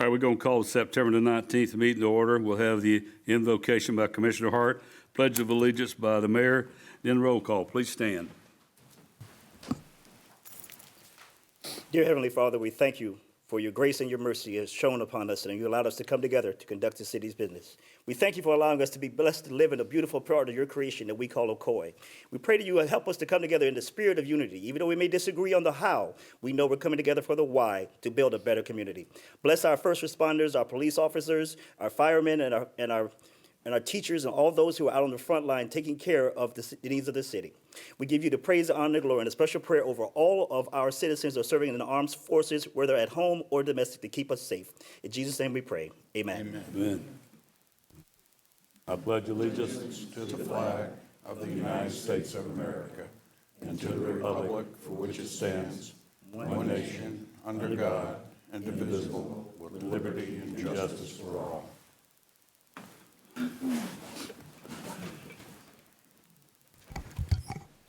All right, we're going to call the September the 19th meeting to order. We'll have the invocation by Commissioner Hart, pledge of allegiance by the mayor, then roll call. Please stand. Dear Heavenly Father, we thank you for your grace and your mercy as shown upon us, and you allowed us to come together to conduct the city's business. We thank you for allowing us to be blessed to live in a beautiful part of your creation that we call Ocoee. We pray that you will help us to come together in the spirit of unity. Even though we may disagree on the how, we know we're coming together for the why to build a better community. Bless our first responders, our police officers, our firemen, and our teachers and all those who are out on the front line taking care of the needs of the city. We give you the praise, the honor, and the glory, and a special prayer over all of our citizens who are serving in the armed forces, whether at home or domestic, to keep us safe. In Jesus' name we pray. Amen. Amen. I pledge allegiance To the flag of the United States of America and to the republic for which it stands, one nation, under God, indivisible, with liberty and justice for all.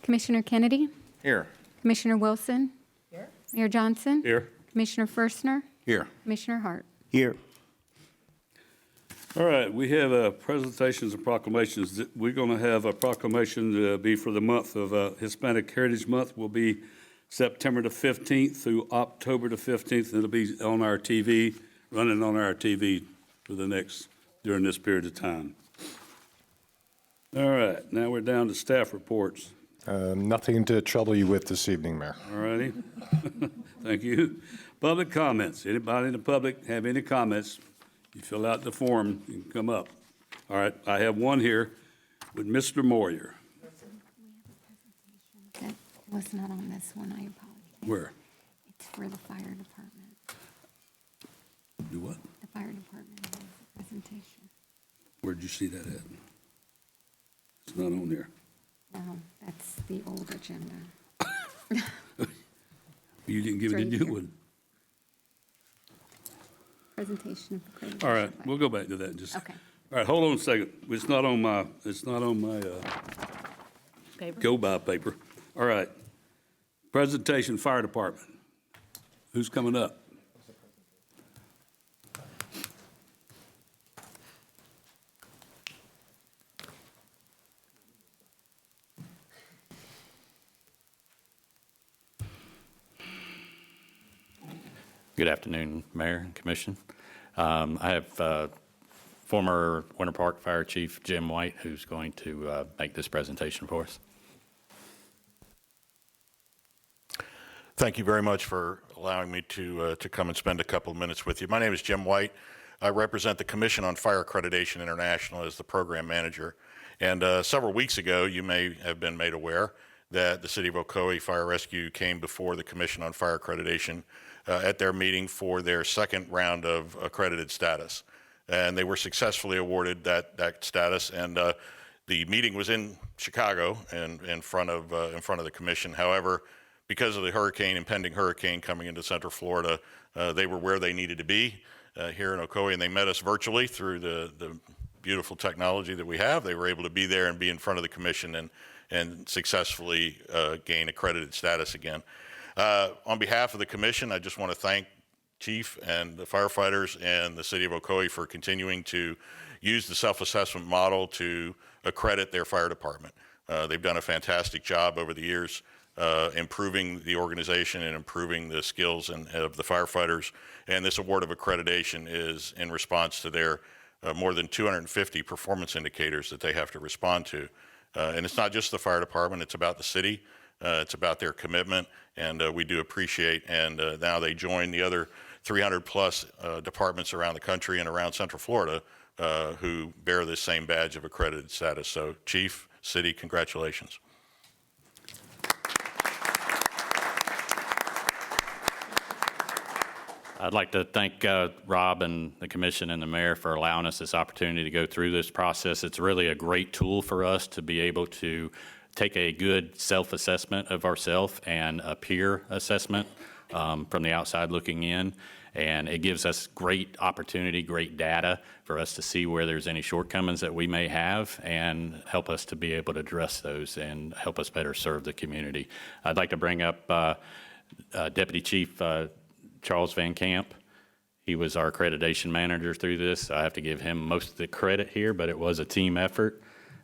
Commissioner Kennedy? Here. Commissioner Wilson? Here. Mayor Johnson? here. Commissioner Firstner? Here. Commissioner Hart? Here. All right, we have presentations and proclamations. We're going to have a proclamation to be for the month of Hispanic Heritage Month. Will be September the 15th through October the 15th. It'll be on our TV, running on our TV for during this period of time. All right, now we're down to staff reports. Nothing to trouble you with this evening, Mayor. All righty. Thank you. Public comments. Anybody in the public have any comments? You fill out the form, you can come up. All right, I have one here with Mr. Moyer. That was not on this one, I apologize. Where? It's for the fire department. Do what? The fire department has a presentation. Where'd you see that at? It's not on there. No, that's the old agenda. You didn't give it a Right new here. one. Presentation of accreditation. All right, we'll go back to that in just. Okay. All right, hold on a second. It's not on my go-by paper. All right. Presentation, fire department. Who's coming up? Good afternoon, Mayor and Commission. I have former Winter Park Fire Chief Jim White, who's going to make this presentation for us. Thank you very much for allowing me to come and spend a couple of minutes with you. My name is Jim White. I represent the Commission on Fire Accreditation International as the program manager. And several weeks ago, you may have been made aware that the City of Ocoee Fire Rescue came before the Commission on Fire Accreditation at their meeting for their second round of accredited status. And they were successfully awarded that status. And the meeting was in Chicago and in front of the Commission. However, because of the impending hurricane coming into Central Florida, they were where they needed to be here in Ocoee, and they met us virtually through the beautiful technology that we have. They were able to be there and be in front of the Commission and successfully gain accredited status again. On behalf of the Commission, I just want to thank Chief and the firefighters and the City of Ocoee for continuing to use the self-assessment model to accredit their fire department. They've done a fantastic job over the years improving the organization and improving the skills of the firefighters. And this award of accreditation is in response to their more than 250 performance indicators that they have to respond to. And it's not just the fire department, it's about the city, it's about their commitment, and we do appreciate, and now they join the other 300 plus departments around the country and around Central Florida who bear this same badge of accredited status. So Chief, City, congratulations. I'd like to thank Rob and the Commission and the Mayor for allowing us this opportunity to go through this process. It's really a great tool for us to be able to take a good self-assessment of ourselves and a peer assessment from the outside looking in. And it gives us great opportunity, great data for us to see where there's any shortcomings that we may have and help us to be able to address those and help us better serve the community. I'd like to bring up Deputy Chief Charles Van Camp. He was our accreditation manager through this. I have to give him most of the credit here, but it was a team effort.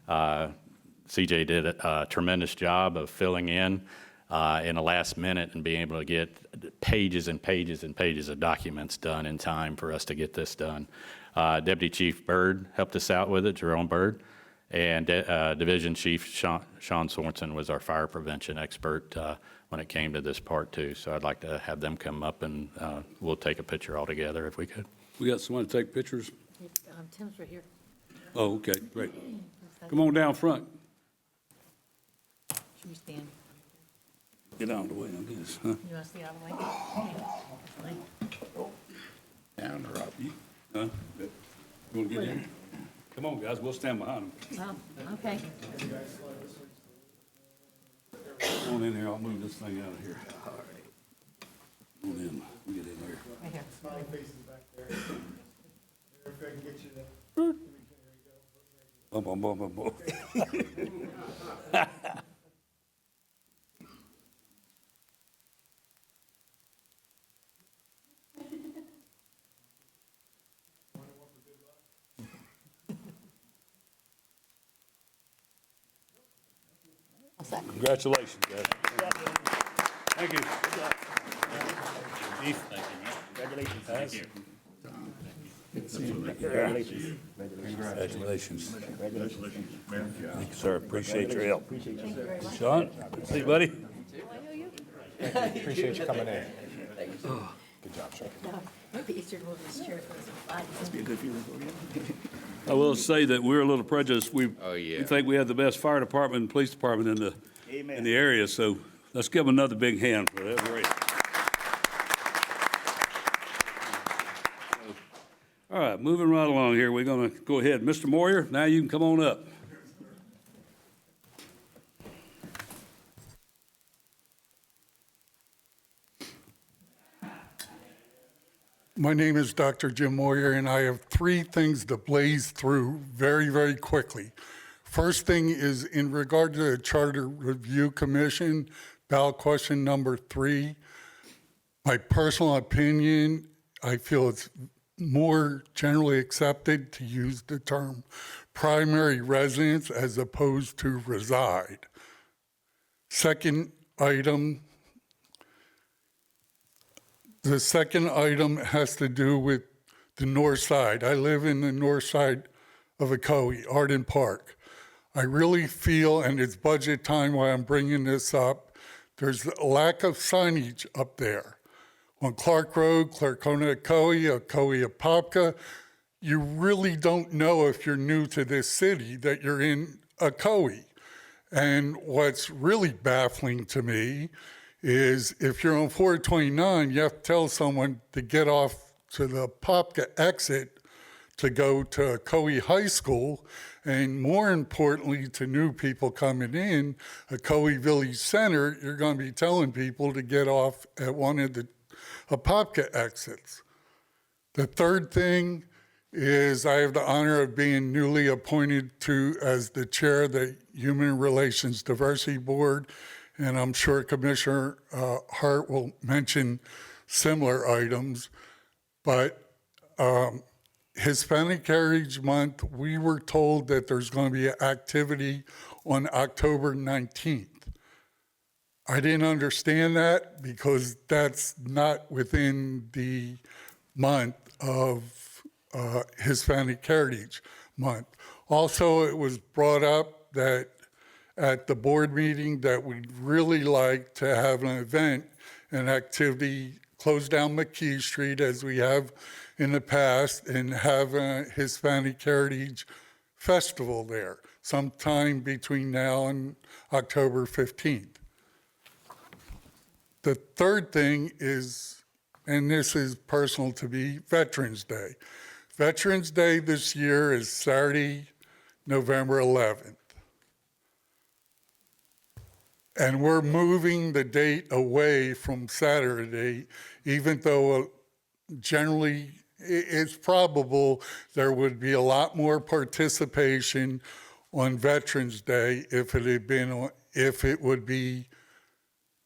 CJ did a tremendous job of filling in the last minute and being able to get pages and pages and pages of documents done in time for us to get this done. Deputy Chief Byrd helped us out with it, Jerome Byrd, and Division Chief Sean Sorensen was our fire prevention expert when it came to this part too. So I'd like to have them come up and we'll take a picture all together if we could. We got someone to take pictures? Tim's right here. Oh, okay, great. Come on down front. Should we stand? Get out of the way, I guess. Huh? You want to stay out of the way? Down or up? Huh? You want to get in? Come on, guys, we'll stand behind them. Oh, okay. Come on in here, I'll move this thing out of here. All right. Come on in, we get in here. Right here. Smiling faces back there. If I can get you there. Bum, bum, bum, bum, bum. All set. Congratulations, guys. Thank you. Chief. Congratulations. Thank you. Congratulations. Congratulations. Congratulations. Thank you, sir. Appreciate your help. Appreciate you, sir. Sean, see you, buddy. Appreciate you coming in. Good job, sir. Maybe easier to move this chair for this body. Must be a good feeling for you. I will say that we're a little prejudiced. We think we have the best fire department and police department in Amen. the area, so let's give them another big hand for that. Great. All right, moving right along here, we're going to go ahead. Mr. Moyer, now you can come on up. My name is Dr. Jim Moyer, and I have three things to blaze through very, very quickly. First thing is in regard to the Charter Review Commission, ballot question number 3. My personal opinion, I feel it's more generally accepted to use the term primary residence as opposed to reside. Second item, the second item has to do with the north side. I live in the north side of Ocoee, Arden Park. I really feel, and it's budget time while I'm bringing this up, there's a lack of signage up there. On Clark Road, Clarkona, Ocoee, Ocoee, Apopka, you really don't know if you're new to this city that you're in Ocoee. And what's really baffling to me is if you're on 429, you have to tell someone to get off to the Apopka exit to go to Ocoee High School, and more importantly to new people coming in, Ocoee Village Center, you're going to be telling people to get off at one of the Apopka exits. The third thing is I have the honor of being newly appointed to as the chair of the Human Relations Diversity Board, and I'm sure Commissioner Hart will mention similar items, but Hispanic Heritage Month, we were told that there's going to be an activity on October 19th. I didn't understand that because that's not within the month of Hispanic Heritage Month. Also, it was brought up that at the board meeting that we'd really like to have an event, an activity, close down McKee Street as we have in the past and have a Hispanic Heritage Festival there sometime between now and October 15th. The third thing is, and this is personal to me, Veterans Day. Veterans Day this year is Saturday, November 11th. And we're moving the date away from Saturday, even though generally it's probable there would be a lot more participation on Veterans Day if it would be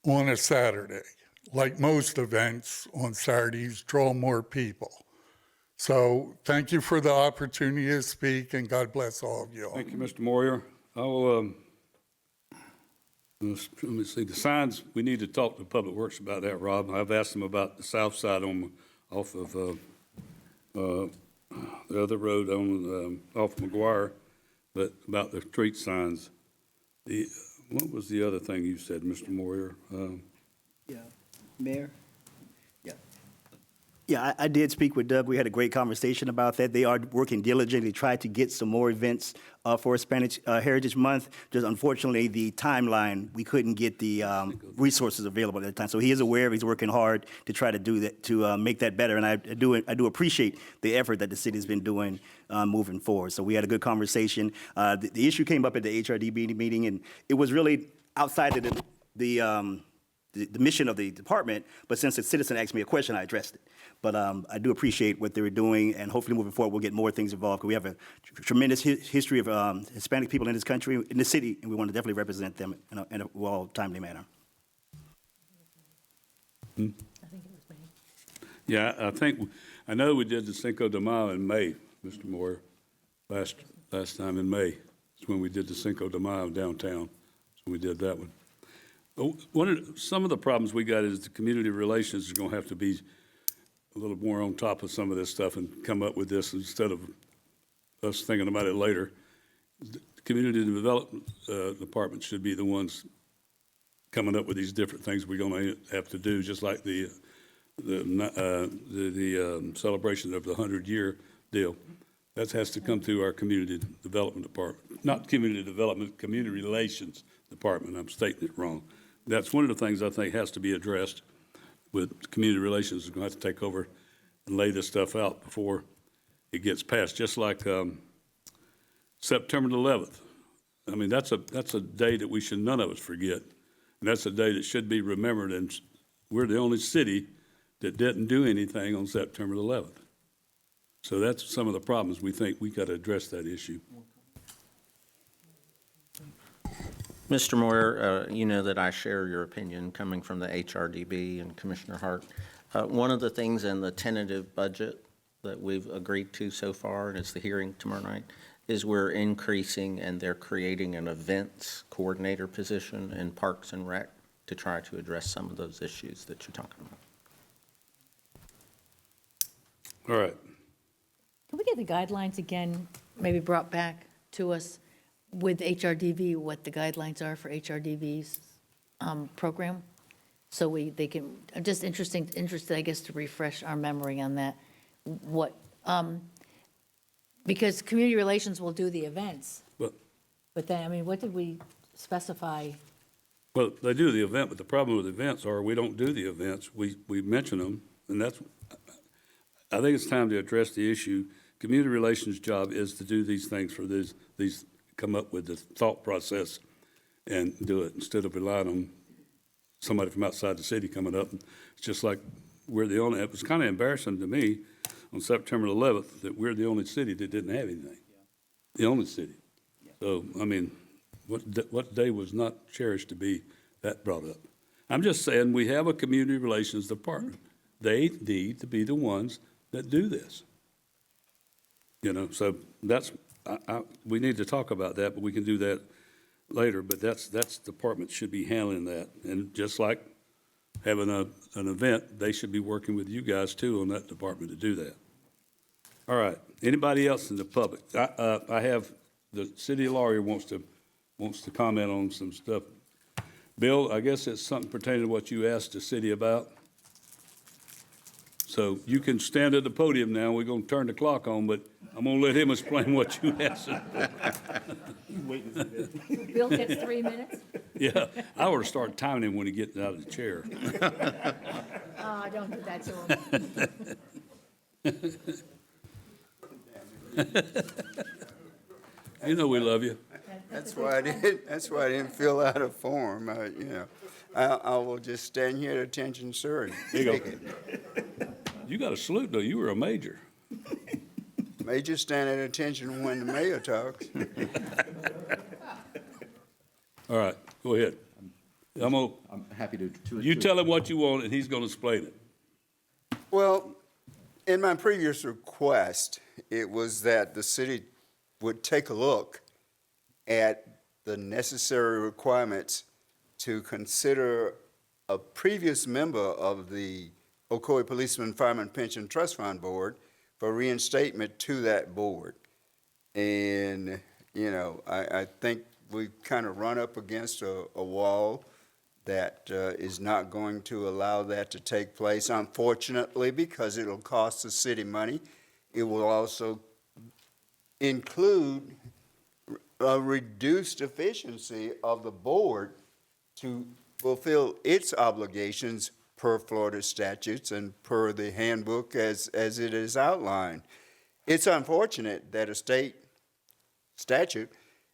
on a Saturday, like most events on Saturdays, draw more people. So thank you for the opportunity to speak, and God bless all of you all. Thank you, Mr. Moyer. I'll, let me see, the signs, we need to talk to Public Works about that, Rob. I've asked them about the south side off of the other road off McGuire, but about the street signs. What was the other thing you said, Mr. Moyer? Yeah, Mayor? Yeah, I did speak with Doug. We had a great conversation about that. They are working diligently to try to get some more events for Hispanic Heritage Month. Just unfortunately, the timeline, we couldn't get the resources available at the time. So he is aware, he's working hard to try to do that, to make that better. And I do appreciate the effort that the city's been doing moving forward. So we had a good conversation. The issue came up at the HRDB meeting, and it was really outside of the mission of the department, but since a citizen asked me a question, I addressed it. But I do appreciate what they were doing, and hopefully moving forward, we'll get more things involved, because we have a tremendous history of Hispanic people in this country, in this city, and we want to definitely represent them in a well-timely manner. I think it was me. Yeah, I know we did the Cinco de Mayo in May, Mr. Moyer, last time in May. It's when we did the Cinco de Mayo downtown. So we did that one. Some of the problems we got is the community relations is going to have to be a little more on top of some of this stuff and come up with this instead of us thinking about it later. The community development department should be the ones coming up with these different things we're going to have to do, just like the celebration of the 100-year deal. That has to come through our community development department, not community development, community relations department. I'm stating it wrong. That's one of the things I think has to be addressed with community relations. Is going to have to take over and lay this stuff out before it gets passed. Just like September the 11th. I mean, that's a day that none of us forget, and that's a day that should be remembered. And we're the only city that didn't do anything on September the 11th. So that's some of the problems we think we got to address that issue. Mr. Moyer, you know that I share your opinion coming from the HRDB and Commissioner Hart. One of the things in the tentative budget that we've agreed to so far, and it's the hearing tomorrow night, is we're increasing and they're creating an events coordinator position in Parks and Rec to try to address some of those issues that you're talking about. All right. Can we get the guidelines again, maybe brought back to us with HRDV, what the guidelines are for HRDV's program? So they can, I'm just interested, I guess, to refresh our memory on that. What, because community relations will do the events, but then, I mean, what did we specify? Well, they do the event, but the problem with events are we don't do the events. We mention them, and I think it's time to address the issue. Community relations job is to do these things for these come up with the thought process and do it instead of relying on somebody from outside the city coming up. It's just like we're the only, it was kind of embarrassing to me on September 11th that we're the only city that didn't have anything. The only city. So, I mean, what day was not cherished to be that brought up? I'm just saying we have a community relations department. They need to be the ones that do this. You know, so that's, we need to talk about that, but we can do that later. But that's department should be handling that. And just like having an event, they should be working with you guys too on that department to do that. All right. Anybody else in the public? I have the city lawyer wants to comment on some stuff. Bill, I guess it's something pertaining to what you asked the city about. So you can stand at the podium now. We're going to turn the clock on, but I'm going to let him explain what you asked. Bill gets 3 minutes? Yeah, I ought to start timing him when he gets out of the chair. Oh, don't do that to him. You know we love you. That's why I didn't fill out a form, you know. I will just stand here at attention, sir, and There you take go. it. You got a salute, though. You were a major. Major stand at attention when the mayor talks. All right, go ahead. I'm happy to. You tell him what you want, and he's gonna explain it. Well, in my previous request, it was that the city would take a look at the necessary requirements to consider a previous member of the Ocoee Policeman Fireman Pension Trust Fund Board for reinstatement to that board. And, I think we've kind of run up against a wall that is not going to allow that to take place, unfortunately, because it'll cost the city money. It will also include a reduced efficiency of the board to fulfill its obligations per Florida statutes and per the handbook as it is outlined. It's unfortunate that a state statute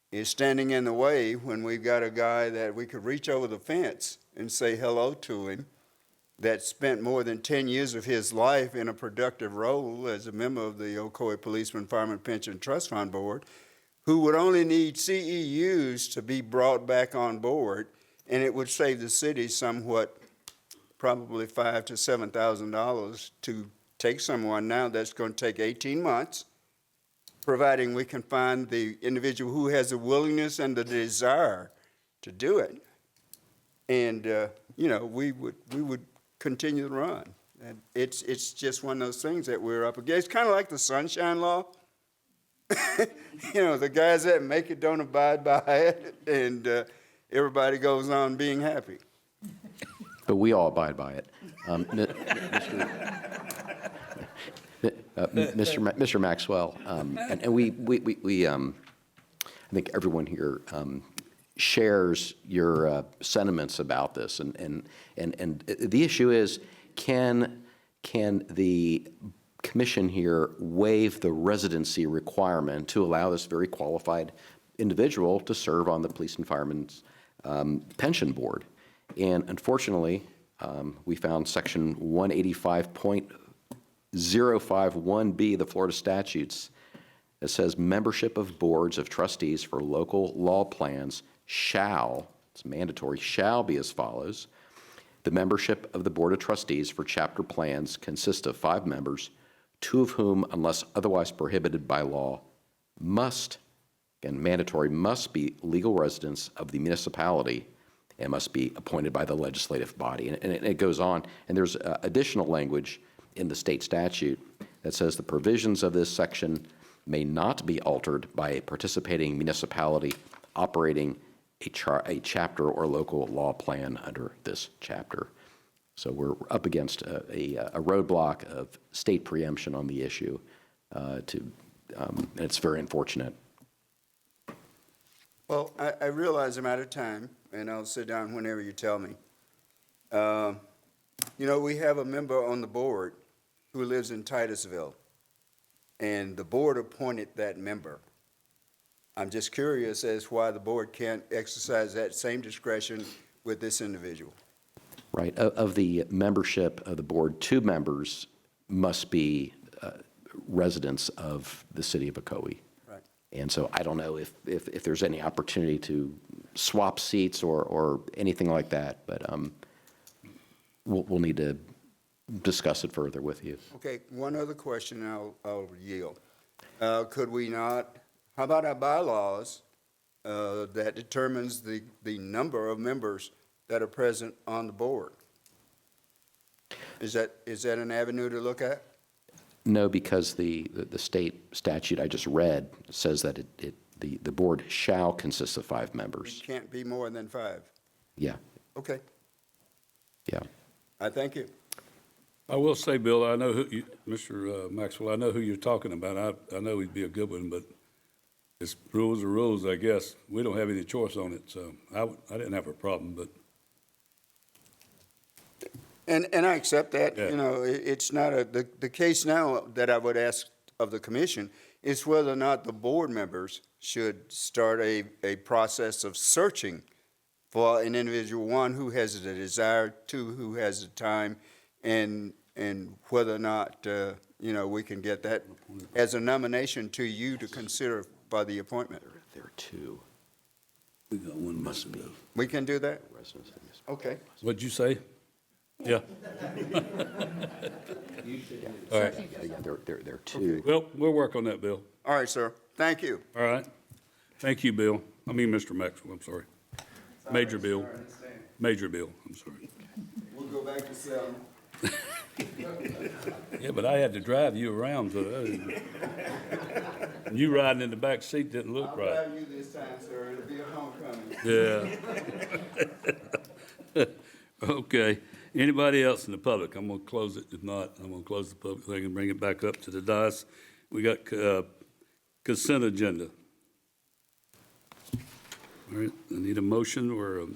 is standing in the way when we've got a guy that we could reach over the fence and say hello to him, that spent more than 10 years of his life in a productive role as a member of the Ocoee Policeman Fireman Pension Trust Fund Board, who would only need CEUs to be brought back on board, and it would save the city somewhat, probably $5,000 to $7,000 to take someone now that's going to take 18 months, providing we can find the individual who has the willingness and the desire to do it. And, we would continue to run. And it's just one of those things that we're up against. It's kind of like the Sunshine Law. The guys that make it don't abide by it, and everybody goes on being happy. But we all abide by it. Mr. Maxwell, and we I think everyone here shares your sentiments about this, and the issue is, can the commission here waive the residency requirement to allow this very qualified individual to serve on the Police and Firemen's Pension Board? And unfortunately, we found section 185.051B of the Florida statutes that says membership of boards of trustees for local law plans shall, it's mandatory, shall be as follows. The membership of the Board of Trustees for chapter plans consists of 5 members, 2 of whom, unless otherwise prohibited by law, must, again, mandatory, must be legal residents of the municipality and must be appointed by the legislative body. And it goes on. And there's additional language in the state statute that says the provisions of this section may not be altered by a participating municipality operating a chapter or local law plan under this chapter. So we're up against a roadblock of state preemption on the issue, and it's very unfortunate. Well, I realize I'm out of time, and I'll sit down whenever you tell me. We have a member on the board who lives in Titusville, and the board appointed that member. I'm just curious as why the board can't exercise that same discretion with this individual. Right. Of the membership of the board, 2 members must be residents of the city of Ocoee. Right. And so I don't know if there's any opportunity to swap seats or anything like that, but we'll need to discuss it further with you. Okay, one other question, and I'll yield. Could we not, how about our bylaws that determines the number of members that are present on the board? Is that an avenue to look at? No, because the state statute I just read says that the board shall consist of 5 members. It can't be more than 5. Yeah, Okay, yeah. I thank you. I will say, Bill, I know Mr. Maxwell, I know who you're talking about. I know he'd be a good one, but it's rules are rules, I guess. We don't have any choice on it, so I didn't have a problem, but. And I accept that. Yeah. It's not the case now that I would ask of the commission is whether or not the board members should start a process of searching for an individual, 1, who has the desire, 2, who has the time, and whether or not, we can get that as a nomination to you to consider by the appointment. There are 2. We got one must be. We can do that? Okay. What'd you say? Yeah. All right. There are two. Well, we'll work on that, Bill. All right, sir. Thank you. All right. Thank you, Bill. I mean, Mr. Maxwell, I'm sorry. Major Bill. Major Bill, I'm sorry. We'll go back to 7. Yeah, but I had to drive you around, so you riding in the back seat didn't look I'll right. drive you this time, sir. It'll be a homecoming. Yeah. Okay. Anybody else in the public? I'm gonna close it. If not, I'm gonna close the public thing and bring it back up to the dais. We got consent agenda. All right, I need a motion or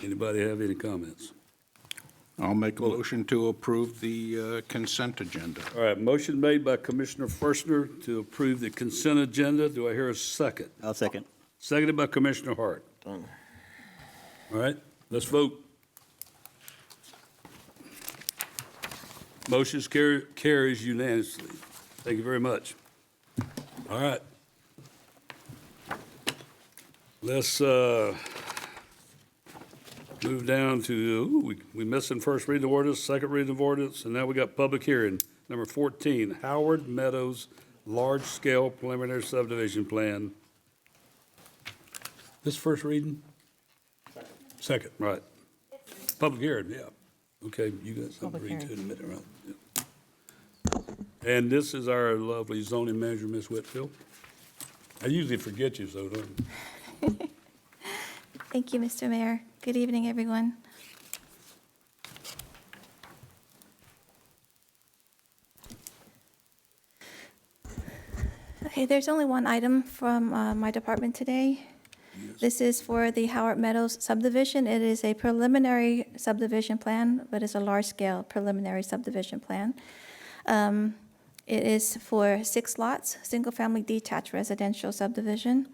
anybody have any comments? I'll make a motion to approve the consent agenda. All right, motion made by Commissioner Forstner to approve the consent agenda. Do I hear a second? I'll second. Seconded by Commissioner Hart. All right, let's vote. Motion carries unanimously. Thank you very much. All right. Let's move down to, we missing first reading of ordinance, second reading of ordinance, and now we got public hearing. Number 14, Howard Meadows Large-Scale Preliminary Subdivision Plan. This first reading? Second, right. Public hearing, yeah. Okay, you got something to read to in a minute, right? Yeah. And this is our lovely zoning manager, Ms. Whitfield. I usually forget you, so don't. Thank you, Mr. Mayor. Good evening, everyone. Okay, there's only one item from my department today. This is for the Howard Meadows subdivision. It is a preliminary subdivision plan, but it's a large-scale preliminary subdivision plan. It is for 6 lots, single-family detached residential subdivision.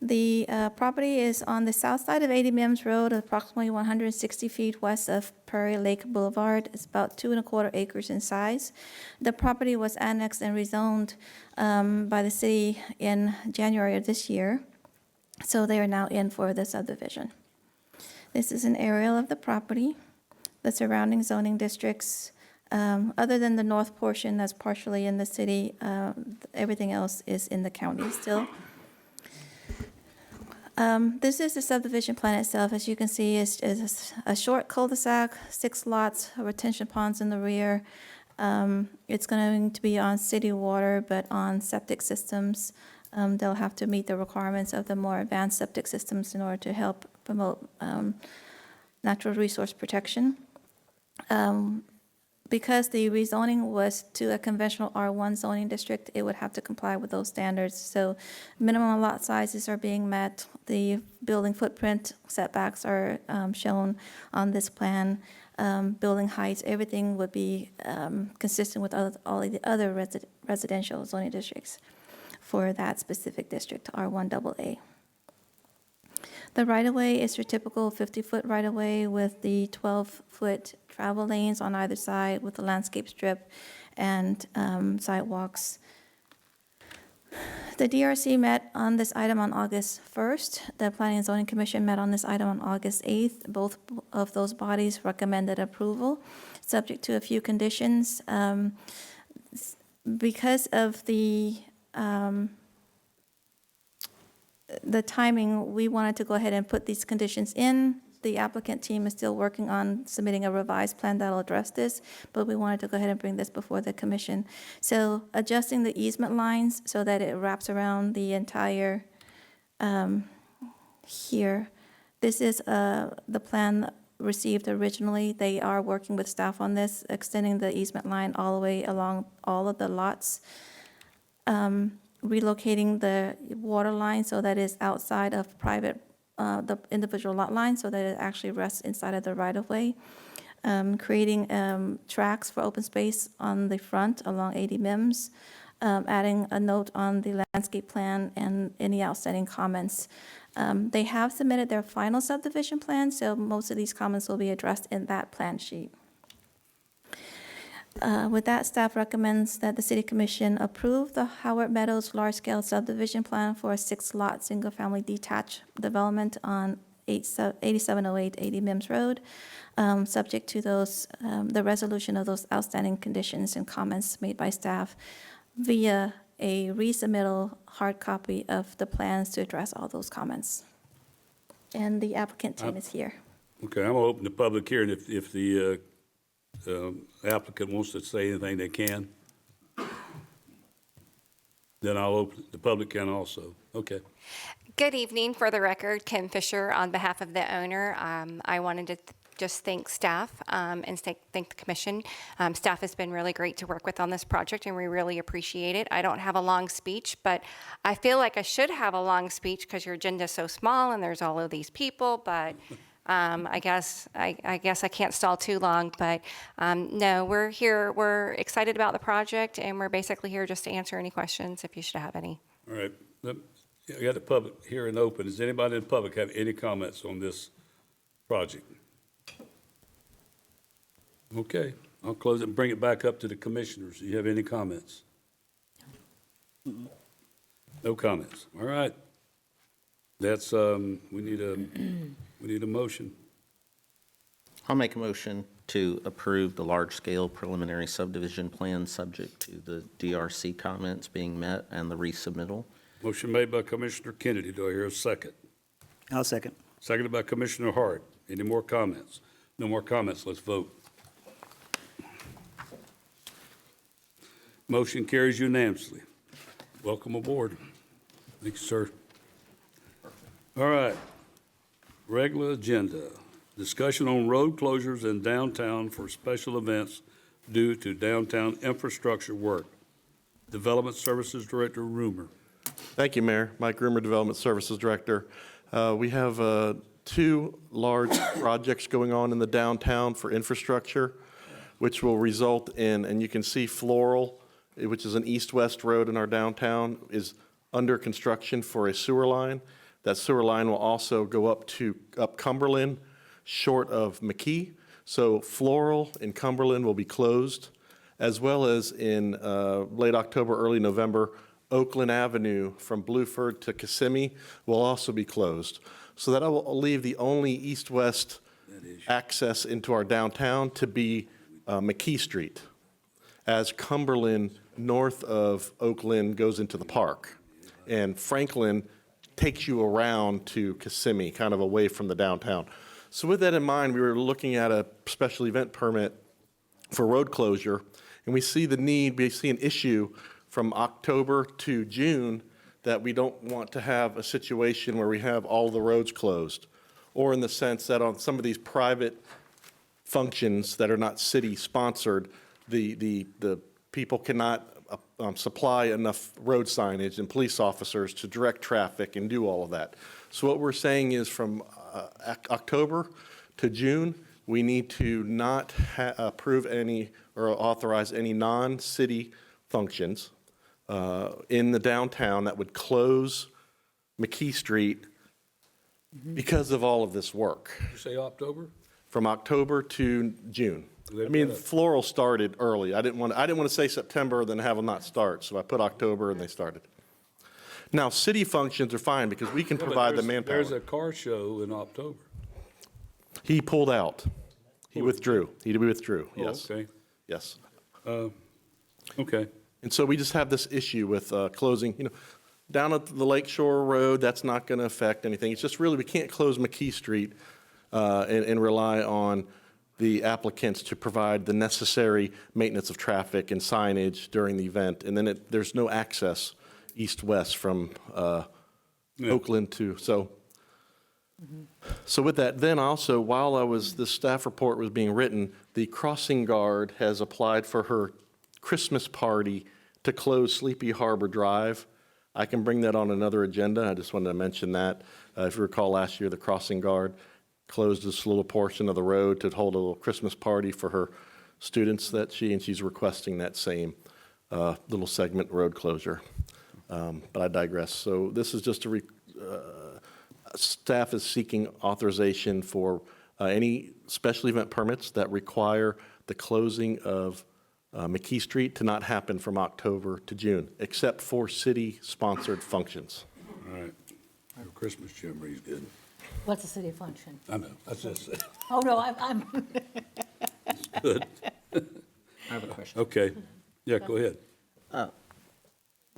The property is on the south side of 80 Mims Road, approximately 160 feet west of Prairie Lake Boulevard. It's about 2¼ acres in size. The property was annexed and rezoned by the city in January of this year, so they are now in for the subdivision. This is an aerial of the property, the surrounding zoning districts. Other than the north portion that's partially in the city, everything else is in the county still. This is the subdivision plan itself. As you can see, is a short cul-de-sac, 6 lots, retention ponds in the rear. It's going to be on city water, but on septic systems. They'll have to meet the requirements of the more advanced septic systems in order to help promote natural resource protection. Because the rezoning was to a conventional R1 zoning district, it would have to comply with those standards. So minimum lot sizes are being met. The building footprint setbacks are shown on this plan. Building heights, everything would be consistent with all of the other residential zoning districts for that specific district, R1AA. The right-of-way is your typical 50-foot right-of-way with the 12-foot travel lanes on either side with the landscape strip and sidewalks. The DRC met on this item on August 1st. The Planning and Zoning Commission met on this item on August 8th. Both of those bodies recommended approval, subject to a few conditions. Because of the timing, we wanted to go ahead and put these conditions in. The applicant team is still working on submitting a revised plan that'll address this, but we wanted to go ahead and bring this before the commission. So adjusting the easement lines so that it wraps around the entire here. This is the plan received originally. They are working with staff on this, extending the easement line all the way along all of the lots. Relocating the water line so that it's outside of private, the individual lot line, so that it actually rests inside of the right-of-way. Creating tracks for open space on the front along 80 Mims. Adding a note on the landscape plan and any outstanding comments. They have submitted their final subdivision plan, so most of these comments will be addressed in that plan sheet. With that, staff recommends that the City Commission approve the Howard Meadows large-scale subdivision plan for a 6-lot, single-family detached development on 8708 80 Mims Road, subject to those, the resolution of those outstanding conditions and comments made by staff via a resubmittal hard copy of the plans to address all those comments. And the applicant team is here. Okay, I'm gonna open the public hearing. If the applicant wants to say anything, they can. Then I'll open, the public can also. Okay. Good evening. For the record, Kim Fisher on behalf of the owner. I wanted to just thank staff and thank the commission. Staff has been really great to work with on this project, and we really appreciate it. I don't have a long speech, but I feel like I should have a long speech because your agenda is so small and there's all of these people, but I guess I can't stall too long, but no, we're here. We're excited about the project, and we're basically here just to answer any questions if you should have any. All right. I got the public hearing open. Does anybody in the public have any comments on this project? Okay, I'll close it and bring it back up to the commissioners. Do you have any comments? No comments. All right. That's, we need a motion. I'll make a motion to approve the large-scale preliminary subdivision plan subject to the DRC comments being met and the resubmittal. Motion made by Commissioner Kennedy. Do I hear a second? I'll second. Seconded by Commissioner Hart. Any more comments? No more comments. Let's vote. Motion carries unanimously. Welcome aboard. Thank you, sir. All right. Regular agenda. Discussion on road closures in downtown for special events due to downtown infrastructure work. Development Services Director Rumor. Thank you, Mayor. Mike Rumor, Development Services Director. We have 2 large projects going on in the downtown for infrastructure, which will result in, and you can see Floral, which is an east-west road in our downtown, is under construction for a sewer line. That sewer line will also go up Cumberland, short of McKee. So Floral in Cumberland will be closed, as well as in late October, early November, Oakland Avenue from Blueford to Kissimmee will also be closed. So that will leave the only east-west access into our downtown to be McKee Street, as Cumberland north of Oakland goes into the park. And Franklin takes you around to Kissimmee, kind of away from the downtown. So with that in mind, we were looking at a special event permit for road closure, and we see the need, we see an issue from October to June that we don't want to have a situation where we have all the roads closed, or in the sense that on some of these private functions that are not city-sponsored, the people cannot supply enough road signage and police officers to direct traffic and do all of that. So what we're saying is from October to June, we need to not approve any or authorize any non-city functions in the downtown that would close McKee Street because of all of this work. You say October? From October to June. I mean, Floral started early. I didn't want to say September, then have them not start, so I put October and they started. Now, city functions are fine because we can provide the manpower. There's a car show in October. He pulled out. He withdrew. He withdrew, yes. Oh, okay. Yes. Okay. And so we just have this issue with closing, down at the Lakeshore Road, that's not going to affect anything. It's just really, we can't close McKee Street and rely on the applicants to provide the necessary maintenance of traffic and signage during the event. And then there's no access east-west from Oakland to, so with that, then also, while the staff report was being written, the crossing guard has applied for her Christmas party to close Sleepy Harbor Drive. I can bring that on another agenda. I just wanted to mention that. If you recall last year, the crossing guard closed this little portion of the road to hold a little Christmas party for her students and she's requesting that same little segment road closure. But I digress. So this is just staff is seeking authorization for any special event permits that require the closing of McKee Street to not happen from October to June, except for city-sponsored functions. All right. Christmas Jamboree's good. What's a city function? I know, that's just, Oh, no, I'm good. I have a question. Okay. Yeah, go ahead.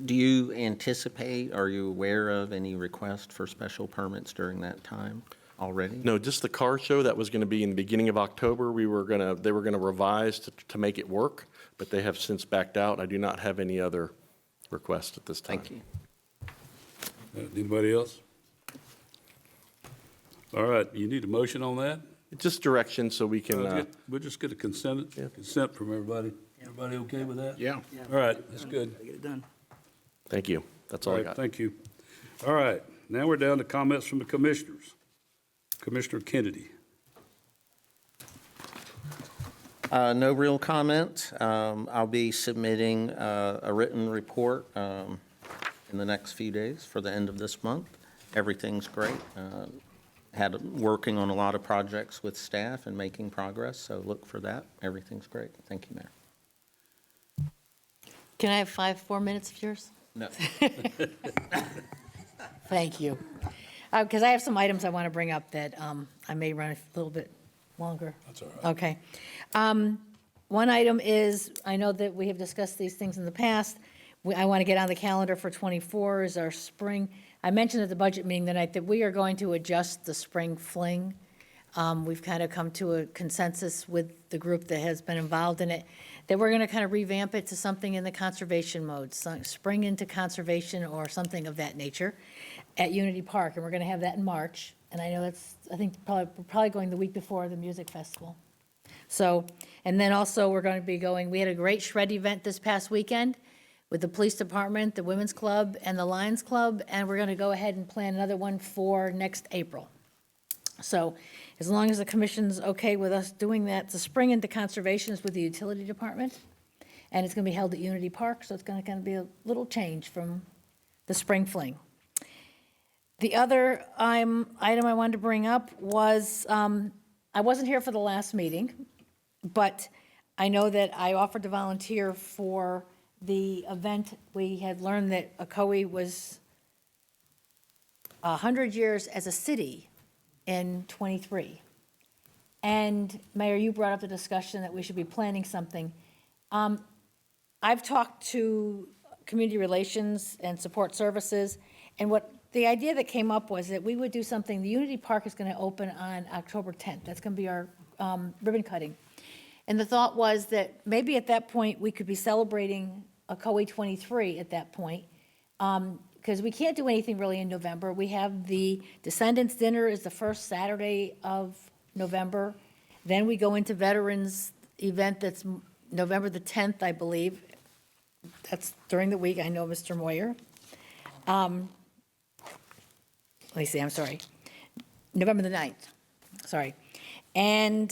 Do you anticipate, are you aware of any request for special permits during that time already? No, just the car show that was going to be in the beginning of October. They were going to revise to make it work, but they have since backed out. I do not have any other requests at this time. Thank you. Anybody else? All right, you need a motion on that? Just direction so we can, We'll just get a consent from everybody. Everybody okay with that? Yeah. All right, that's good. Get it done. thank you. That's all I All got. right, thank you. All right, now we're down to comments from the commissioners. Commissioner Kennedy. No real comment. I'll be submitting a written report in the next few days for the end of this month. Everything's great. Working on a lot of projects with staff and making progress, so look for that. Everything's great. Thank you, Mayor. Can I have 4 minutes of yours? No. Thank you. Because I have some items I want to bring up that I may run a little bit longer. That's all right. Okay. One item is, I know that we have discussed these things in the past. I want to get on the calendar for '24 is our spring. I mentioned at the budget meeting tonight that we are going to adjust the spring fling. We've kind of come to a consensus with the group that has been involved in it, that we're going to kind of revamp it to something in the conservation mode, spring into conservation or something of that nature at Unity Park, and we're going to have that in March. And I know I think we're probably going the week before the music festival. So, and then also we're going to be going, we had a great shred event this past weekend with the police department, the women's club, and the Lions Club, and we're going to go ahead and plan another one for next April. So as long as the commission's okay with us doing that, the spring into conservation is with the utility department, and it's going to be held at Unity Park, so it's going to kind of be a little change from the spring fling. The other item I wanted to bring up was, I wasn't here for the last meeting, but I know that I offered to volunteer for the event. We had learned that Ocoee was 100 years as a city in '23. And Mayor, you brought up the discussion that we should be planning something. I've talked to community relations and support services, and what the idea that came up was that we would do something. The Unity Park is going to open on October 10th. That's going to be our ribbon cutting. And the thought was that maybe at that point, we could be celebrating Ocoee 23 at that point, because we can't do anything really in November. We have the Descendants Dinner is the first Saturday of November. Then we go into Veterans event that's November the 10th, I believe. That's during the week. I know Mr. Moyer. Let me see, I'm sorry. November the 9th, sorry. And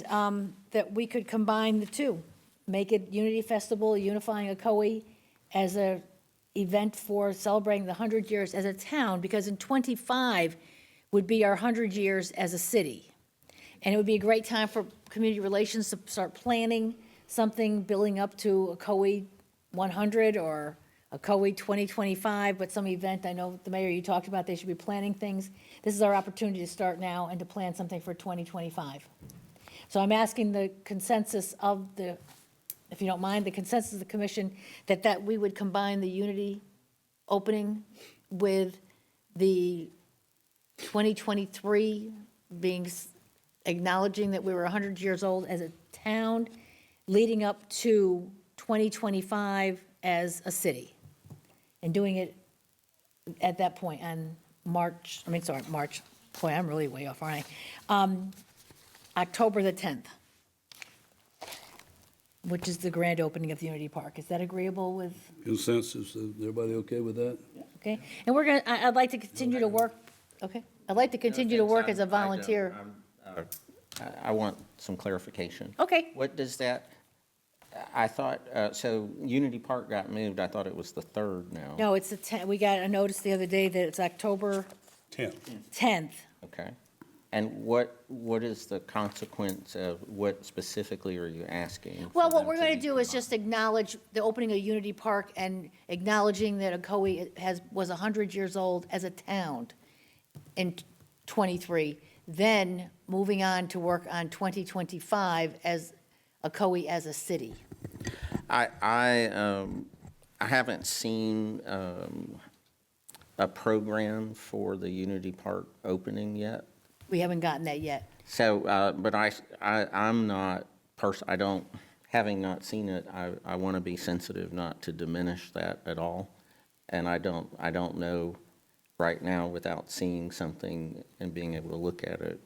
that we could combine the two, make it Unity Festival, unifying Ocoee as a event for celebrating the 100 years as a town, because in '25 would be our 100 years as a city. And it would be a great time for community relations to start planning something building up to Ocoee 100 or Ocoee 2025, but some event, I know the mayor, you talked about they should be planning things. This is our opportunity to start now and to plan something for 2025. So I'm asking the consensus of the, if you don't mind, the consensus of the commission that we would combine the Unity opening with the 2023 being, acknowledging that we were 100 years old as a town, leading up to 2025 as a city, and doing it at that point on March, boy, I'm really way off, aren't I? October the 10th, which is the grand opening of the Unity Park. Is that agreeable with, Consensus, is everybody okay with that? okay? And we're gonna, I'd like to continue to work, okay? I'd like to continue to work as a volunteer. I want some clarification. Okay. What does that, I thought, so Unity Park got moved, I thought it was the 3rd now. No, it's the 10th. We got a notice the other day that it's October 10th. Okay. And what is the consequence of, what specifically are you asking? Well, for what them we're going to be do is just acknowledge the opening of Unity Park and acknowledging that Ocoee was 100 years old as a town in '23, then moving on to work on 2025 as Ocoee as a city. I haven't seen a program for the Unity Park opening yet. We haven't gotten that yet. So, but I'm not, I don't, having not seen it, I want to be sensitive not to diminish that at all. And I don't know right now, without seeing something and being able to look at it,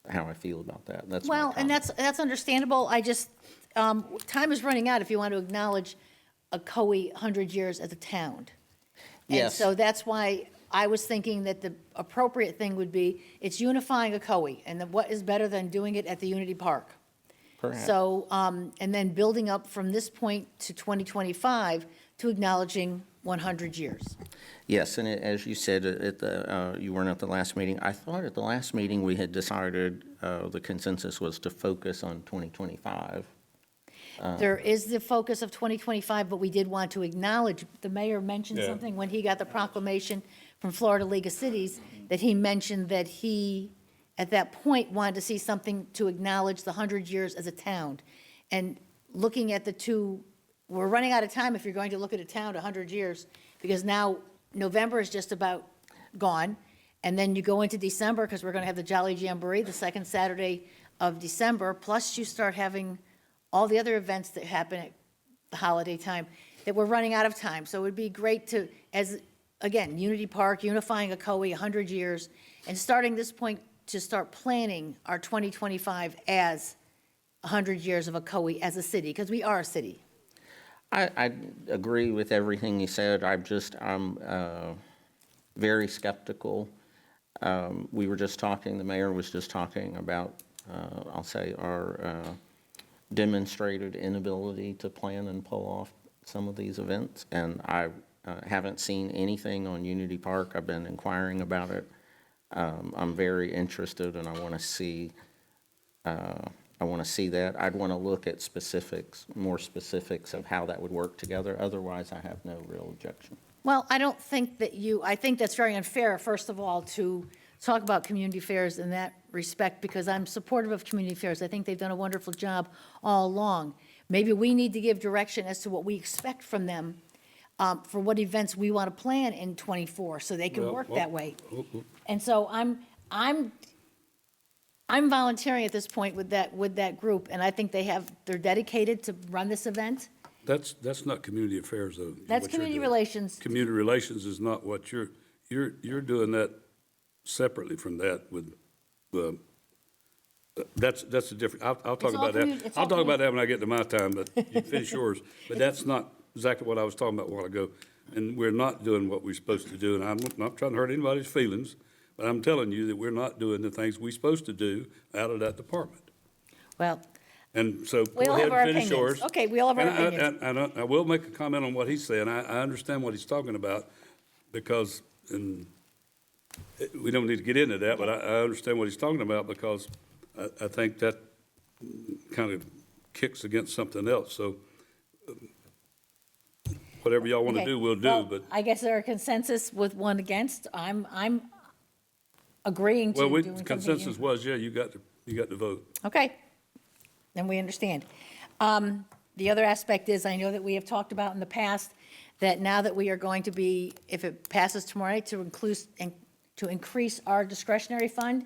how I feel about that. That's my Well, and comment. that's understandable. I just, time is running out if you want to acknowledge Ocoee 100 years as a town. And Yes. so that's why I was thinking that the appropriate thing would be, it's unifying Ocoee, and then what is better than doing it at the Unity Park? Perhaps. So, and then building up from this point to 2025 to acknowledging 100 years. Yes, and as you said, you weren't at the last meeting. I thought at the last meeting we had decided the consensus was to focus on 2025. There is the focus of 2025, but we did want to acknowledge, the mayor mentioned Yeah. something when he got the proclamation from Florida League of Cities, that he mentioned that he, at that point, wanted to see something to acknowledge the 100 years as a town. And looking at the two, we're running out of time if you're going to look at a town 100 years, because now November is just about gone, and then you go into December, because we're going to have the Jolly Jamboree, the second Saturday of December, plus you start having all the other events that happen at the holiday time, that we're running out of time. So it would be great to, as, again, Unity Park, unifying Ocoee 100 years, and starting this point to start planning our 2025 as 100 years of Ocoee as a city, because we are a city. I agree with everything you said. I'm very skeptical. We were just talking, the mayor was just talking about, I'll say, our demonstrated inability to plan and pull off some of these events. And I haven't seen anything on Unity Park. I've been inquiring about it. I'm very interested, and I want to see that. I'd want to look at specifics, more specifics of how that would work together. Otherwise, I have no real objection. Well, I don't think that I think that's very unfair, first of all, to talk about community fairs in that respect, because I'm supportive of community fairs. I think they've done a wonderful job all along. Maybe we need to give direction as to what we expect from them, for what events we want to plan in '24, so they can work that way. And so I'm volunteering at this point with that group, and I think they're dedicated to run this event. That's not community affairs, though. That's what you're community doing. relations. Community relations is not what you're doing that separately from that with, that's a different, I'll talk all about that. it's I'll all talk about that when I get to my time, but you finish yours. But that's not exactly what I was talking about a while ago. And we're not doing what we're supposed to do, and I'm not trying to hurt anybody's feelings, but I'm telling you that we're not doing the things we're supposed to do out of that department. Well, And so we go all ahead have our and finish opinions. yours. Okay, we all have our And opinions. And I will make a comment on what he's saying. I understand what he's talking about because, and we don't need to get into that, but I understand what he's talking about because I think that kind of kicks against something else. So whatever y'all want to Okay. do, we'll do, Well, but. I guess there are consensus with one against. I'm agreeing to Well, doing something. consensus was, yeah, you got to vote. Okay, then we understand. The other aspect is, I know that we have talked about in the past, that now that we are going to be, if it passes tomorrow night, to increase our discretionary fund.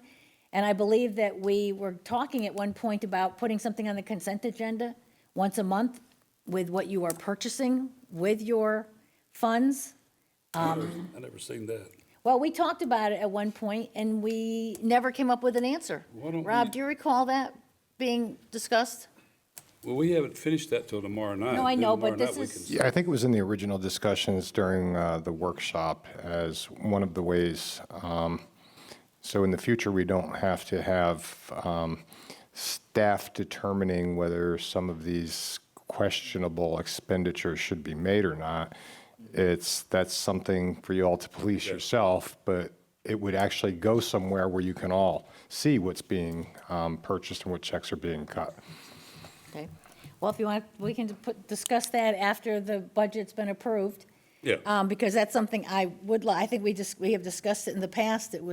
And I believe that we were talking at one point about putting something on the consent agenda once a month with what you are purchasing with your funds. I never seen that. Well, we talked about it at one point, and we never came up with an answer. Why don't Rob, we- do you recall that being discussed? Well, we haven't finished that till tomorrow night. No, I Then know, tomorrow but this night we is- can- Yeah, I think it was in the original discussions during the workshop as one of the ways. So in the future, we don't have to have staff determining whether some of these questionable expenditures should be made or not. That's something for you all to police yourself, but it would actually go somewhere where you can all see what's being purchased and what checks are being cut. Okay. Well, if you want, we can discuss that after the budget's been approved. Yeah. Because that's something I would, I think we have discussed it in the past. There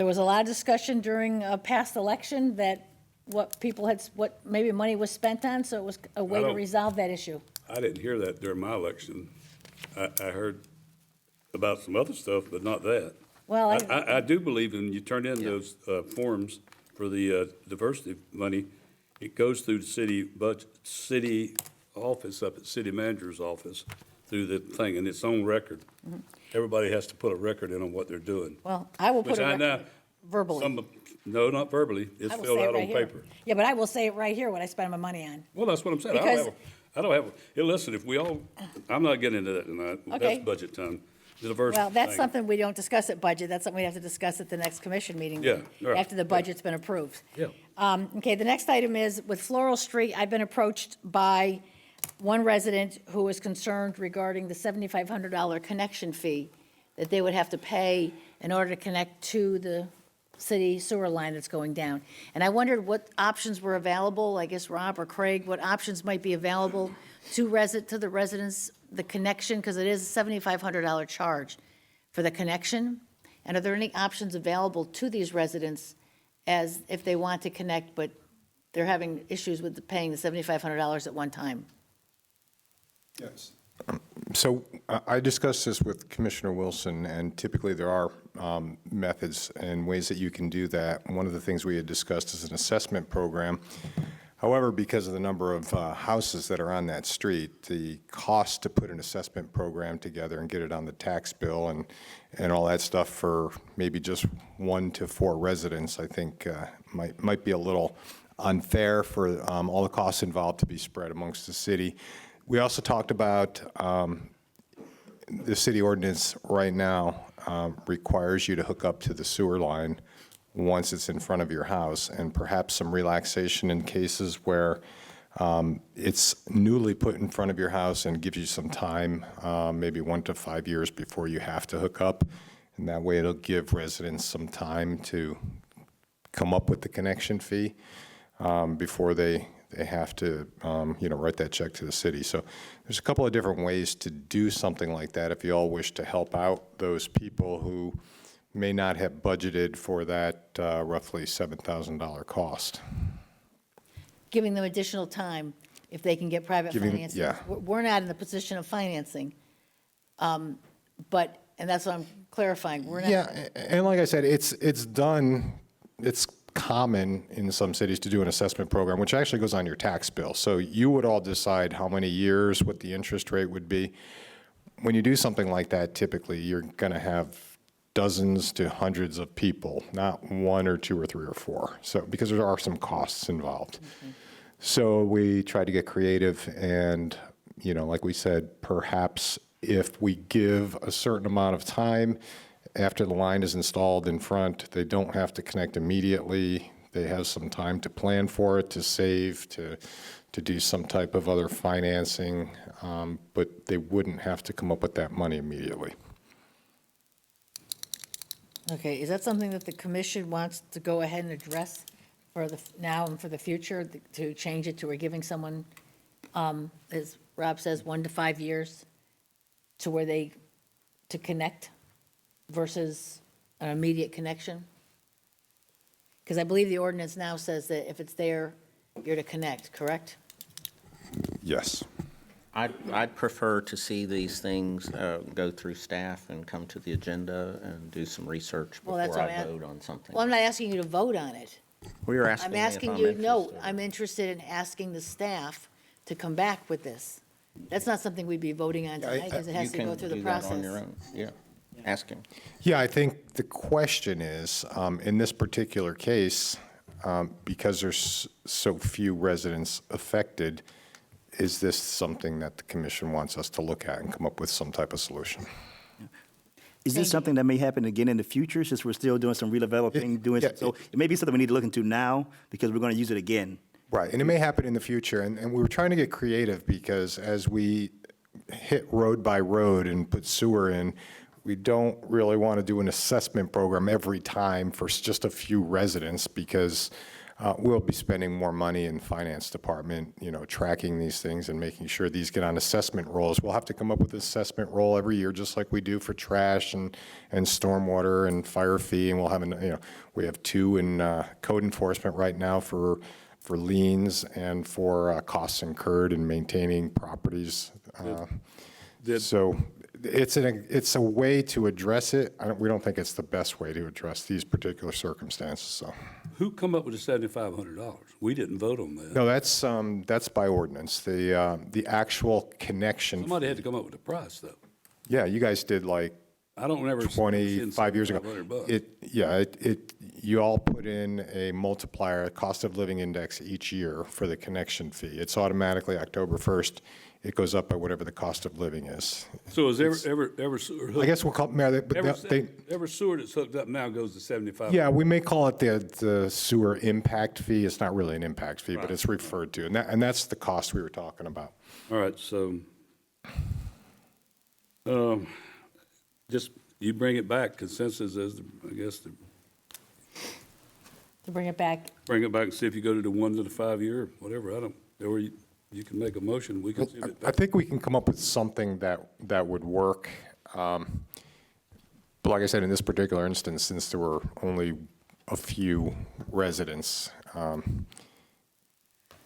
was a lot of discussion during a past election that what maybe money was spent on, so it was a way to resolve that issue. I didn't hear that during my election. I heard about some other stuff, but not that. Well, I do believe when you turn in those forms for the diversity money, it goes through the city office up at city manager's office through the thing, and it's on record. Everybody has to put a record in on what they're doing. Well, I will put Which a I know. record verbally. No, not verbally. It's I will filled say it out right on here. paper. Yeah, but I will say it right here what I spend my money on. Well, that's what I'm saying. Because- I don't have, listen, if we all, I'm not getting into that tonight. Okay. That's budget time. The diversity Well, that's thing. something we don't discuss at budget. That's something we have to discuss at the next commission meeting. Yeah, right, After the budget's been approved. Yeah. Okay, the next item is with Floral Street, I've been approached by one resident who is concerned regarding the $7,500 connection fee that they would have to pay in order to connect to the city sewer line that's going down. And I wondered what options were available, I guess Rob or Craig, what options might be available to the residents, the connection, because it is a $7,500 charge for the connection. And are there any options available to these residents as if they want to connect, but they're having issues with paying the $7,500 at one time? Yes. So I discussed this with Commissioner Wilson, and typically there are methods and ways that you can do that. One of the things we had discussed is an assessment program. However, because of the number of houses that are on that street, the cost to put an assessment program together and get it on the tax bill and all that stuff for maybe just 1 to 4 residents, I think might be a little unfair for all the costs involved to be spread amongst the city. We also talked about the city ordinance right now requires you to hook up to the sewer line once it's in front of your house, and perhaps some relaxation in cases where it's newly put in front of your house and gives you some time, maybe 1 to 5 years before you have to hook up. And that way it'll give residents some time to come up with the connection fee before they have to, write that check to the city. So there's a couple of different ways to do something like that if you all wish to help out those people who may not have budgeted for that roughly $7,000 cost. Giving them additional time if they can get private financing. yeah. We're not in the position of financing, but, and that's what I'm clarifying, we're not. Yeah, and like I said, it's common in some cities to do an assessment program, which actually goes on your tax bill. So you would all decide how many years, what the interest rate would be. When you do something like that, typically you're going to have dozens to hundreds of people, not 1 or 2 or 3 or 4. So because there are some costs involved. Mm-hmm. So we try to get creative and, like we said, perhaps if we give a certain amount of time after the line is installed in front, they don't have to connect immediately. They have some time to plan for it, to save, to do some type of other financing, but they wouldn't have to come up with that money immediately. Okay, is that something that the commission wants to go ahead and address for now and for the future, to change it to we're giving someone, as Rob says, 1 to 5 years to where to connect versus an immediate connection? Because I believe the ordinance now says that if it's there, you're to connect, correct? Yes. I'd prefer to see these things go through staff and come to the agenda and do some research Well, that's before what I I'm vote on something. Well, I'm not asking you to vote on it. We were asking I'm me if asking you, no, interested. I'm interested in asking the staff to come back with this. That's not something we'd be voting on tonight, because it has to go through the process. You can do that on your own, yeah. Ask him. Yeah, I think the question is, in this particular case, because there's so few residents affected, is this something that the commission wants us to look at and come up with some type of solution? Is this something that may happen again in the future, since we're still doing some redeveloping, so it may be something we need to look into now, because we're going to use it again. Right, and it may happen in the future, and we were trying to get creative, because as we hit road by road and put sewer in, we don't really want to do an assessment program every time for just a few residents because we'll be spending more money in finance department, tracking these things and making sure these get on assessment rolls. We'll have to come up with an assessment roll every year, just like we do for trash and stormwater and fire fee. And we'll have, we have 2 in code enforcement right now for liens and for costs incurred in maintaining properties. So it's a way to address it. We don't think it's the best way to address these particular circumstances, so. Who come up with the $7,500? We didn't vote on that. No, that's by ordinance. The actual connection. Somebody had to come up with the price, though. Yeah, you guys did like I don't remember. 25 years ago. $7,500. You all put in a multiplier, a cost of living index each year for the connection fee. It's automatically October 1st. It goes up by whatever the cost of living is. So is every sewer hooked? I guess we'll call it, Mayor, but Every sewer that's hooked up now goes to 75. yeah, we may call it the sewer impact fee. It's not really an impact fee, but it's referred to. And that's the cost we were talking about. All right, so, just, you bring it back, consensus is, I guess, To bring it back, bring it back and see if you go to the 1 to the 5 year, whatever, or you can make a motion, we can see it. I think we can come up with something that would work. But like I said, in this particular instance, since there were only a few residents,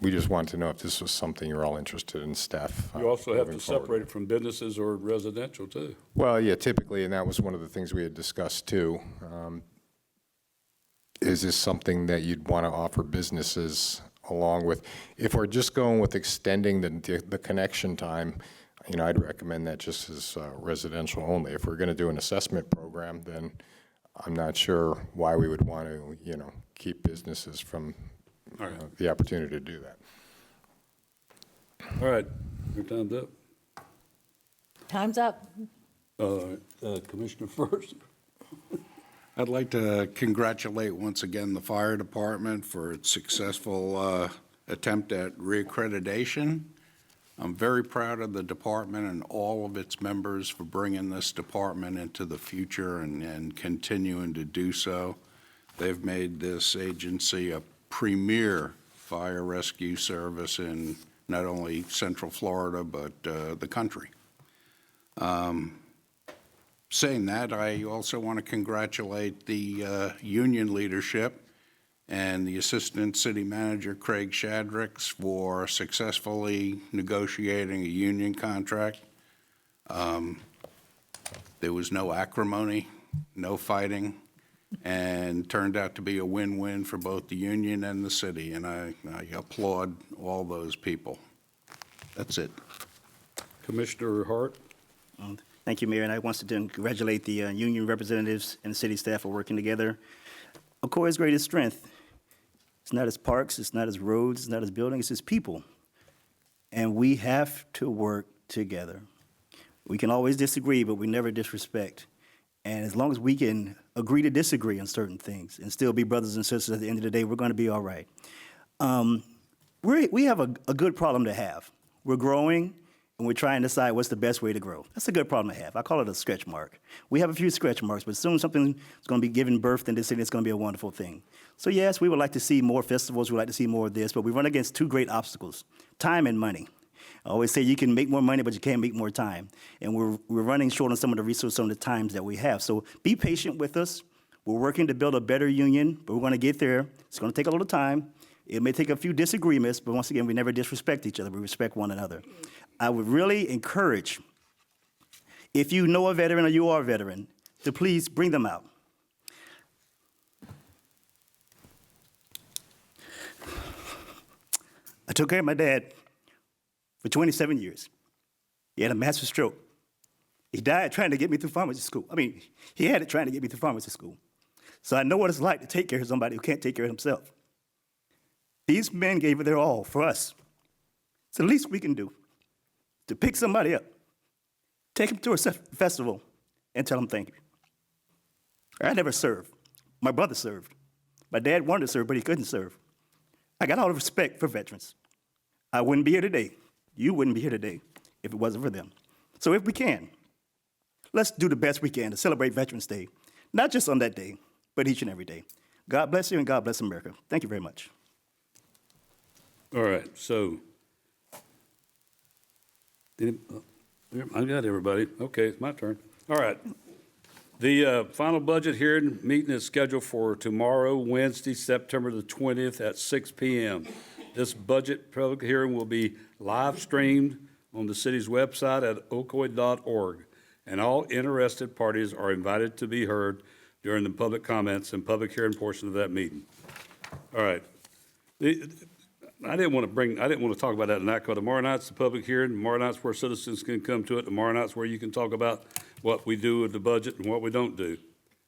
we just wanted to know if this was something you're all interested in, staff. You also have moving to forward. separate it from businesses or residential, too. Well, yeah, typically, and that was one of the things we had discussed too. Is this something that you'd want to offer businesses along with, if we're just going with extending the connection time, I'd recommend that just as residential only. If we're going to do an assessment program, then I'm not sure why we would want to, keep businesses from the opportunity to do that. All right, your time's up. time's up. Commissioner first. I'd like to congratulate once again the fire department for its successful attempt at reaccreditation. I'm very proud of the department and all of its members for bringing this department into the future and continuing to do so. They've made this agency a premier fire rescue service in not only Central Florida, but the country. Saying that, I also want to congratulate the union leadership and the Assistant City Manager, Craig Shadricks, for successfully negotiating a union contract. There was no acrimony, no fighting, and turned out to be a win-win for both the union and the city, and I applaud all those people. That's it. Commissioner Hart. Thank you, Mayor, and I want to congratulate the union representatives and the city staff for working together. Ocoee's greatest strength, it's not its parks, it's not its roads, it's not its buildings, it's its people. And we have to work together. We can always disagree, but we never disrespect. And as long as we can agree to disagree on certain things and still be brothers and sisters at the end of the day, we're going to be all right. We have a good problem to have. We're growing, and we're trying to decide what's the best way to grow. That's a good problem to have. I call it a stretch mark. We have a few stretch marks, but soon something is going to be giving birth in this city. It's going to be a wonderful thing. So yes, we would like to see more festivals. We'd like to see more of this, but we run against 2 great obstacles: time and money. I always say you can make more money, but you can't make more time. And we're running short on some of the resources, some of the times that we have. So be patient with us. We're working to build a better union, but we're going to get there. It's going to take a little time. It may take a few disagreements, but once again, we never disrespect each other. We respect one another. I would really encourage, if you know a veteran or you are a veteran, to please bring them out. I took care of my dad for 27 years. He had a massive stroke. He died trying to get me through pharmacy school. He had it trying to get me through pharmacy school. So I know what it's like to take care of somebody who can't take care of himself. These men gave it their all for us. It's the least we can do, to pick somebody up, take them to a festival, and tell them thank you. I never served. My brother served. My dad wanted to serve, but he couldn't serve. I got all the respect for veterans. I wouldn't be here today. You wouldn't be here today if it wasn't for them. So if we can, Let's do the best we can to celebrate Veterans Day, not just on that day, but each and every day. God bless you and God bless America. Thank you very much. All right, so, I got everybody. Okay, it's my turn. All right. The final budget hearing meeting is scheduled for tomorrow, Wednesday, September the 20th at 6 p.m. This budget public hearing will be live streamed on the city's website at ocoee.org, and all interested parties are invited to be heard during the public comments and public hearing portion of that meeting. All right. I didn't want to talk about that tonight, because tomorrow night's the public hearing. Tomorrow night's where citizens can come to it. Tomorrow night's where you can talk about what we do with the budget and what we don't do.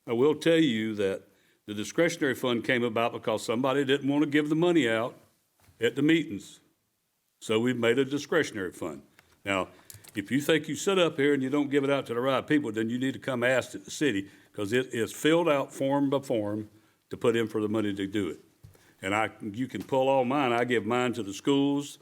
I will tell you that the discretionary fund came about because somebody didn't want to give the money out at the meetings. So we made a discretionary fund. Now, if you think you sit up here and you don't give it out to the right people, then you need to come ask at the city, because it is filled out form by form to put in for the money to do it. And you can pull all mine. I give mine to the schools,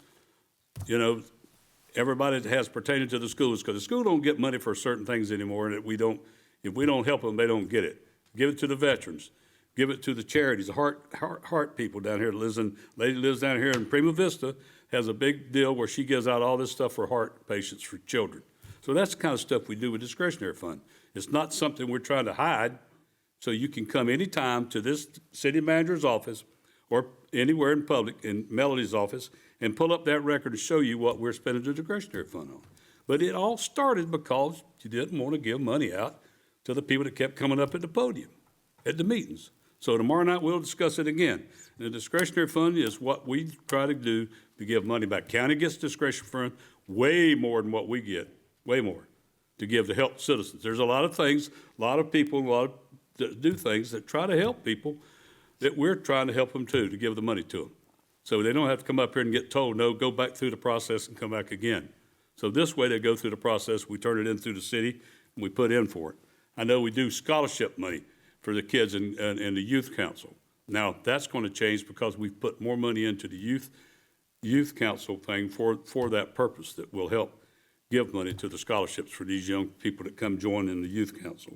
everybody that has pertaining to the schools, because the school don't get money for certain things anymore, and if we don't help them, they don't get it. Give it to the veterans. Give it to the charities, the heart people down here. Lady lives down here in Prima Vista, has a big deal where she gives out all this stuff for heart patients for children. So that's the kind of stuff we do with discretionary fund. It's not something we're trying to hide. So you can come anytime to this city manager's office or anywhere in public, in Melody's office, and pull up that record and show you what we're spending the discretionary fund on. But it all started because you didn't want to give money out to the people that kept coming up at the podium, at the meetings. So tomorrow night, we'll discuss it again. And the discretionary fund is what we try to do to give money back. County gets discretionary fund way more than what we get, way more, to give to help citizens. There's a lot of things, a lot of people that do things that try to help people that we're trying to help them too, to give the money to them. So they don't have to come up here and get told, no, go back through the process and come back again. So this way they go through the process, we turn it in through the city, and we put in for it. I know we do scholarship money for the kids and the youth council. Now, that's going to change because we've put more money into the youth council thing for that purpose, that will help give money to the scholarships for these young people that come join in the youth council.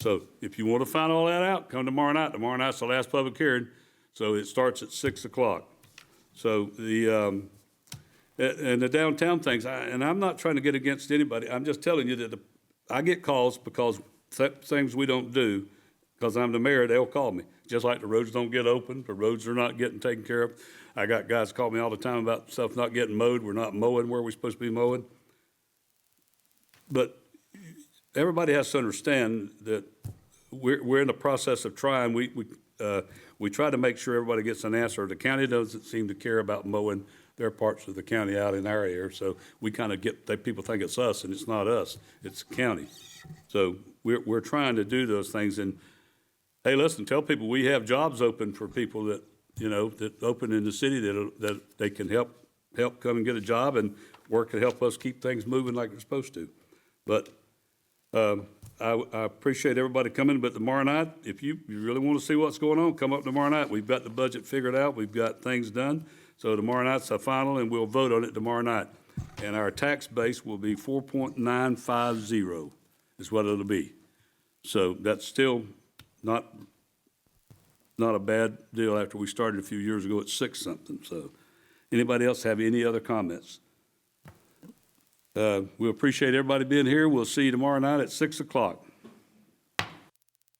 So if you want to find all that out, come tomorrow night. Tomorrow night's the last public hearing, so it starts at 6 o'clock. So and the downtown things, and I'm not trying to get against anybody. I'm just telling you that I get calls because things we don't do, because I'm the mayor, they'll call me. Just like the roads don't get open, the roads are not getting taken care of. I got guys call me all the time about stuff not getting mowed. We're not mowing where we're supposed to be mowing. But everybody has to understand that we're in the process of trying. We try to make sure everybody gets an answer. The county doesn't seem to care about mowing their parts of the county out in our area, so we kind of people think it's us, and it's not us. It's the county. So we're trying to do those things. And hey, listen, tell people we have jobs open for people that that open in the city that they can help come and get a job and work to help us keep things moving like they're supposed to. But I appreciate everybody coming, but tomorrow night, if you really want to see what's going on, come up tomorrow night. We've got the budget figured out. We've got things done. So tomorrow night's the final, and we'll vote on it tomorrow night. And our tax base will be 4.950 is what it'll be. So that's still not a bad deal after we started a few years ago at 6 something. So anybody else have any other comments? We appreciate everybody being here. We'll see you tomorrow night at 6 o'clock.